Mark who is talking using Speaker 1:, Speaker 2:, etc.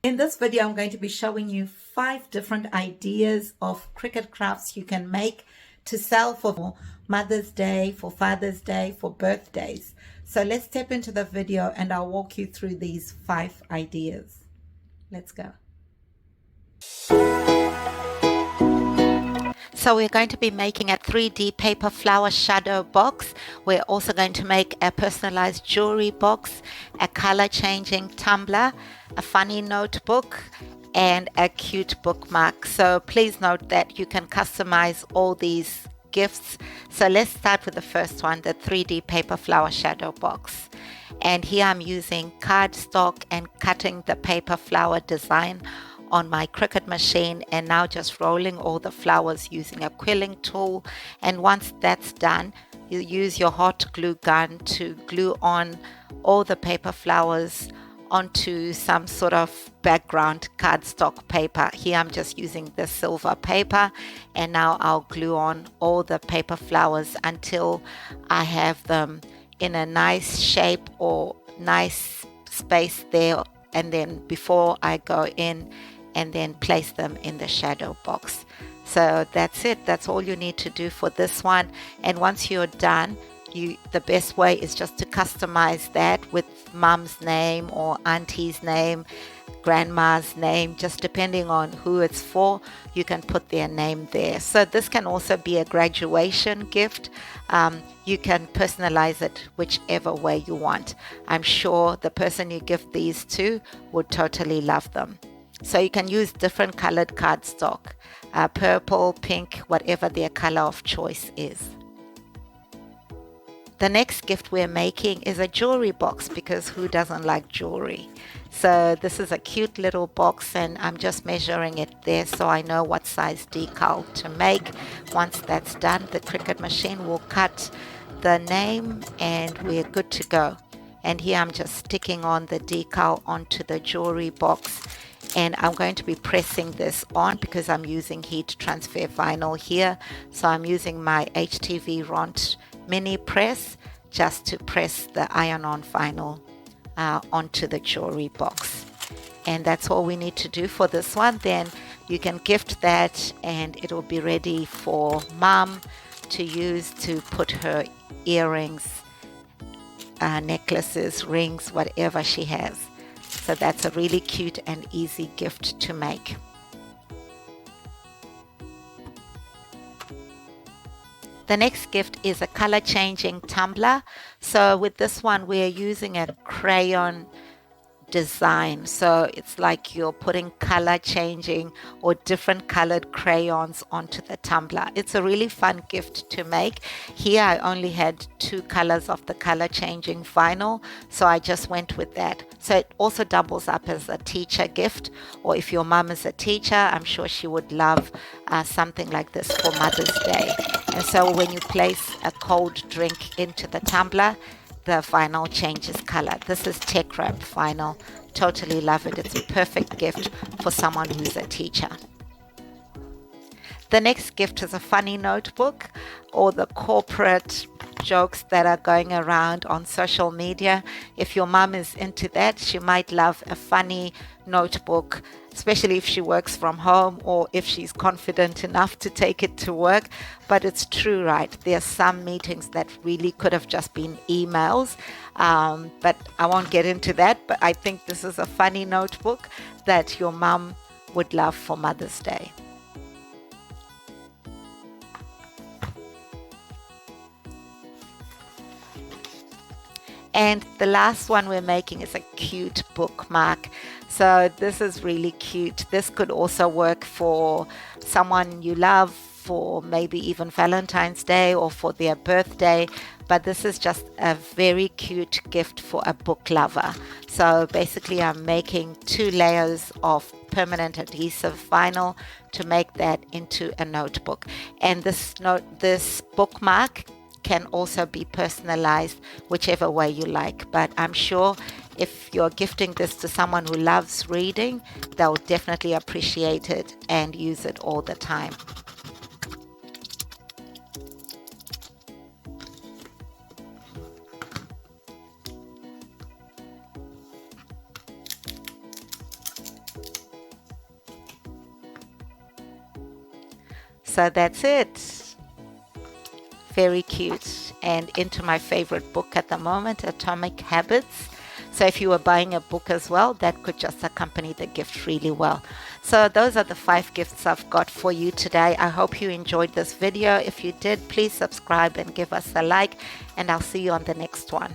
Speaker 1: In this video, I'm going to be showing you 5 different ideas of Cricut crafts you can make to sell for Mother's Day, for Father's Day, for birthdays. So let's step into the video and I'll walk you through these 5 ideas. Let's go. So we're going to be making a 3D paper flower shadow box. We're also going to make a personalized jewelry box, a color changing tumbler, a funny notebook, and a cute bookmark. So please note that you can customize all these gifts. So let's start with the first one, the 3D paper flower shadow box. And here I'm using cardstock and cutting the paper flower design on my Cricut machine, and now just rolling all the flowers using a quilling tool. And once that's done, you use your hot glue gun to glue on all the paper flowers onto some sort of background cardstock paper. Here I'm just using the silver paper, and now I'll glue on all the paper flowers until I have them in a nice shape or nice space there, and then before I go in and then place them in the shadow box. So that's it. That's all you need to do for this one. And once you're done, the best way is just to customize that with mom's name or auntie's name, grandma's name, just depending on who it's for, you can put their name there. So this can also be a graduation gift. You can personalize it whichever way you want. I'm sure the person you give these to would totally love them. So you can use different colored cardstock, purple, pink, whatever their color of choice is. The next gift we're making is a jewelry box, because who doesn't like jewelry? So this is a cute little box, and I'm just measuring it there so I know what size decal to make. Once that's done, the Cricut machine will cut the name and we're good to go. And here I'm just sticking on the decal onto the jewelry box. And I'm going to be pressing this on because I'm using heat transfer vinyl here. So I'm using my HTV Ront mini press just to press the iron-on vinyl onto the jewelry box. And that's all we need to do for this one. Then you can gift that and it'll be ready for mom to use to put her earrings, necklaces, rings, whatever she has. So that's a really cute and easy gift to make. The next gift is a color changing tumbler. So with this one, we're using a crayon design. So it's like you're putting color changing or different colored crayons onto the tumbler. It's a really fun gift to make. Here I only had 2 colors of the color changing vinyl, so I just went with that. So it also doubles up as a teacher gift, or if your mom is a teacher, I'm sure she would love something like this for Mother's Day. And so when you place a cold drink into the tumbler, the vinyl changes color. This is tech wrap vinyl. Totally love it. It's a perfect gift for someone who's a teacher. The next gift is a funny notebook, or the corporate jokes that are going around on social media. If your mom is into that, she might love a funny notebook, especially if she works from home or if she's confident enough to take it to work. But it's true, right? There are some meetings that really could have just been emails, but I won't get into that. But I think this is a funny notebook that your mom would love for Mother's Day. And the last one we're making is a cute bookmark. So this is really cute. This could also work for someone you love, for maybe even Valentine's Day or for their birthday. But this is just a very cute gift for a book lover. So basically I'm making 2 layers of permanent adhesive vinyl to make that into a notebook. And this bookmark can also be personalized whichever way you like. But I'm sure if you're gifting this to someone who loves reading, they'll definitely appreciate it and use it all the time. So that's it. Very cute, and into my favorite book at the moment, Atomic Habits. So if you were buying a book as well, that could just accompany the gift really well. So those are the 5 gifts I've got for you today. I hope you enjoyed this video. If you did, please subscribe and give us a like, and I'll see you on the next one.